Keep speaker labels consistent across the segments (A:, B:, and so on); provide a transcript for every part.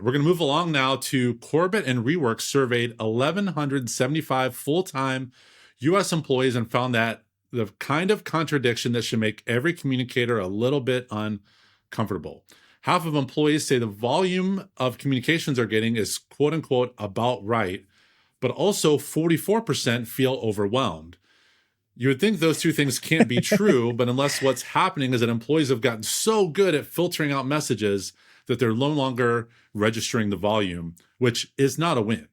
A: We're going to move along now to Korbyt and Reworked surveyed 1,175 full-time U.S. employees and found that the kind of contradiction that should make every communicator a little bit uncomfortable. Half of employees say the volume of communications they're getting is quote unquote about right, but also 44% feel overwhelmed. You would think those two things can't be true, but unless what's happening is that employees have gotten so good at filtering out messages that they're no longer registering the volume, which is not a win.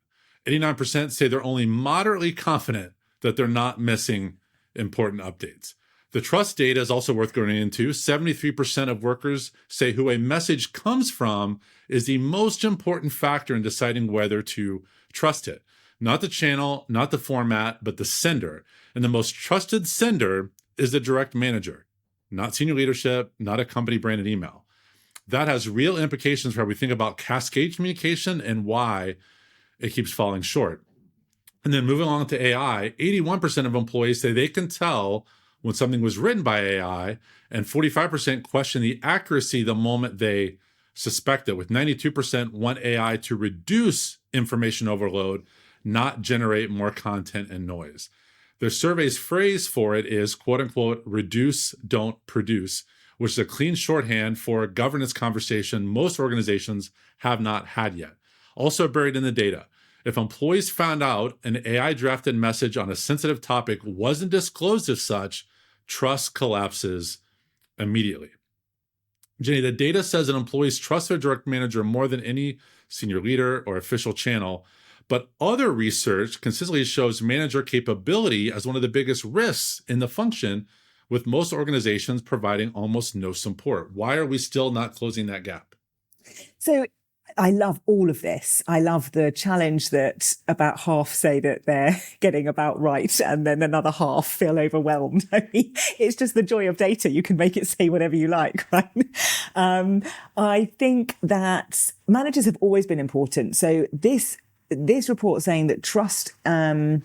A: 89% say they're only moderately confident that they're not missing important updates. The trust data is also worth going into. 73% of workers say who a message comes from is the most important factor in deciding whether to trust it. Not the channel, not the format, but the sender. And the most trusted sender is the direct manager, not senior leadership, not a company branded email. That has real implications for how we think about cascade communication and why it keeps falling short. And then moving along to AI, 81% of employees say they can tell when something was written by AI, and 45% question the accuracy the moment they suspect it, with 92% want AI to reduce information overload, not generate more content and noise. Their survey's phrase for it is, quote unquote, reduce, don't produce, which is a clean shorthand for a governance conversation most organizations have not had yet. Also buried in the data, if employees found out an AI-drafted message on a sensitive topic wasn't disclosed as such, trust collapses immediately. Jenny, the data says that employees trust their direct manager more than any senior leader or official channel, but other research consistently shows manager capability as one of the biggest risks in the function, with most organizations providing almost no support. Why are we still not closing that gap?
B: So I love all of this. I love the challenge that about half say that they're getting about right, and then another half feel overwhelmed. I mean, it's just the joy of data. You can make it say whatever you like, right? I think that managers have always been important. So this report saying that trust the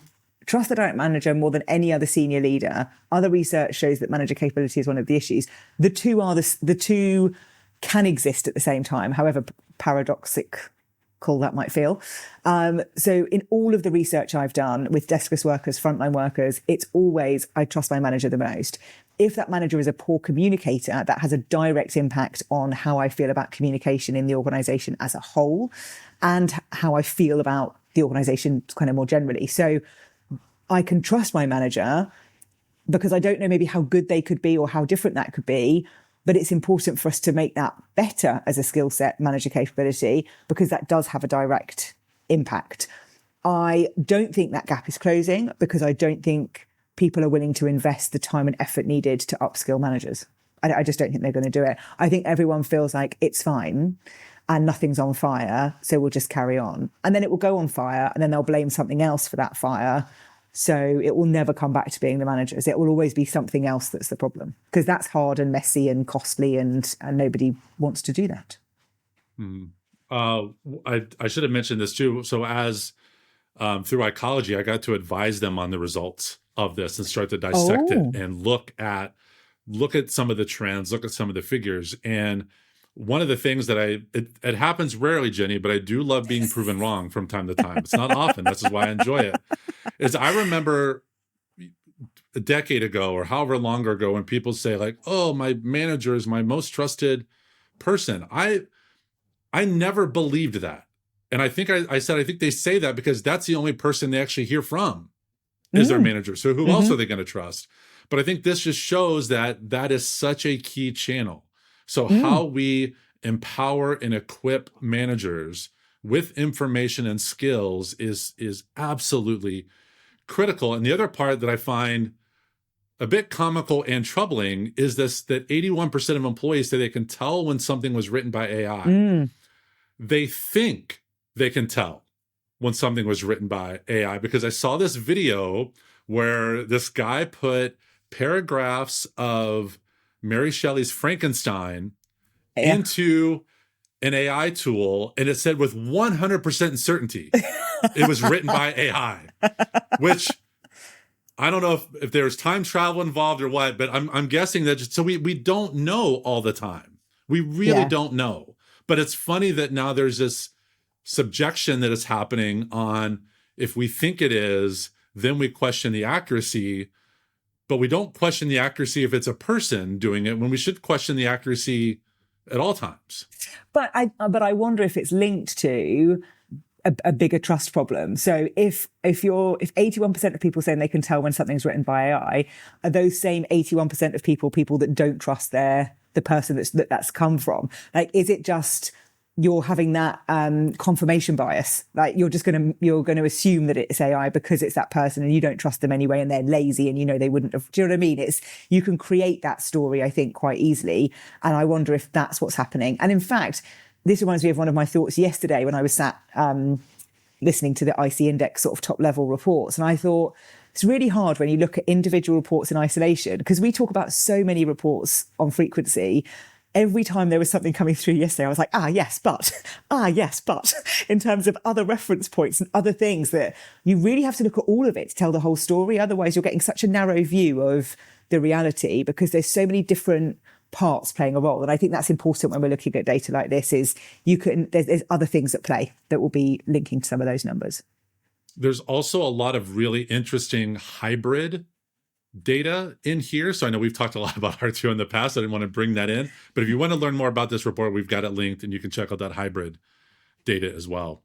B: direct manager more than any other senior leader. Other research shows that manager capability is one of the issues. The two can exist at the same time, however paradoxical that might feel. So in all of the research I've done with deskless workers, frontline workers, it's always, I trust my manager the most. If that manager is a poor communicator, that has a direct impact on how I feel about communication in the organization as a whole and how I feel about the organization kind of more generally. So I can trust my manager because I don't know maybe how good they could be or how different that could be, but it's important for us to make that better as a skill set, manager capability, because that does have a direct impact. I don't think that gap is closing because I don't think people are willing to invest the time and effort needed to upskill managers. I just don't think they're going to do it. I think everyone feels like it's fine and nothing's on fire, so we'll just carry on. And then it will go on fire, and then they'll blame something else for that fire. So it will never come back to being the managers. It will always be something else that's the problem, because that's hard and messy and costly, and nobody wants to do that.
A: I should have mentioned this too. So as through Ecology, I got to advise them on the results of this and start to dissect it and look at some of the trends, look at some of the figures. And one of the things that it happens rarely, Jenny, but I do love being proven wrong from time to time. It's not often. This is why I enjoy it. Is I remember a decade ago or however long ago when people say like, oh, my manager is my most trusted person. I never believed that. And I think I said, I think they say that because that's the only person they actually hear from is their manager. So who else are they going to trust? But I think this just shows that that is such a key channel. So how we empower and equip managers with information and skills is absolutely critical. And the other part that I find a bit comical and troubling is this, that 81% of employees say they can tell when something was written by AI. They think they can tell when something was written by AI, because I saw this video where this guy put paragraphs of Mary Shelley's Frankenstein into an AI tool, and it said with 100% certainty it was written by AI, which I don't know if there's time travel involved or what, but I'm guessing that so we don't know all the time. We really don't know. But it's funny that now there's this subjection that is happening on, if we think it is, then we question the accuracy, but we don't question the accuracy if it's a person doing it, when we should question the accuracy at all times.
B: But I wonder if it's linked to a bigger trust problem. So if 81% of people saying they can tell when something's written by AI, are those same 81% of people that don't trust the person that's come from? Like, is it just you're having that confirmation bias? Like, you're going to assume that it's AI because it's that person, and you don't trust them anyway, and they're lazy, and they wouldn't have. Do you know what I mean? You can create that story, I think, quite easily, and I wonder if that's what's happening. And in fact, this reminds me of one of my thoughts yesterday when I was sat listening to the IC Index sort of top level reports. And I thought it's really hard when you look at individual reports in isolation, because we talk about so many reports on frequency. Every time there was something coming through yesterday, I was like, yes, but, in terms of other reference points and other things, that you really have to look at all of it to tell the whole story. Otherwise, you're getting such a narrow view of the reality, because there's so many different parts playing a role. And I think that's important when we're looking at data like this, is there's other things at play that will be linking to some of those numbers.
A: There's also a lot of really interesting hybrid data in here. So I know we've talked a lot about R2 in the past. I didn't want to bring that in. But if you want to learn more about this report, we've got it linked, and you can check out that hybrid data as well.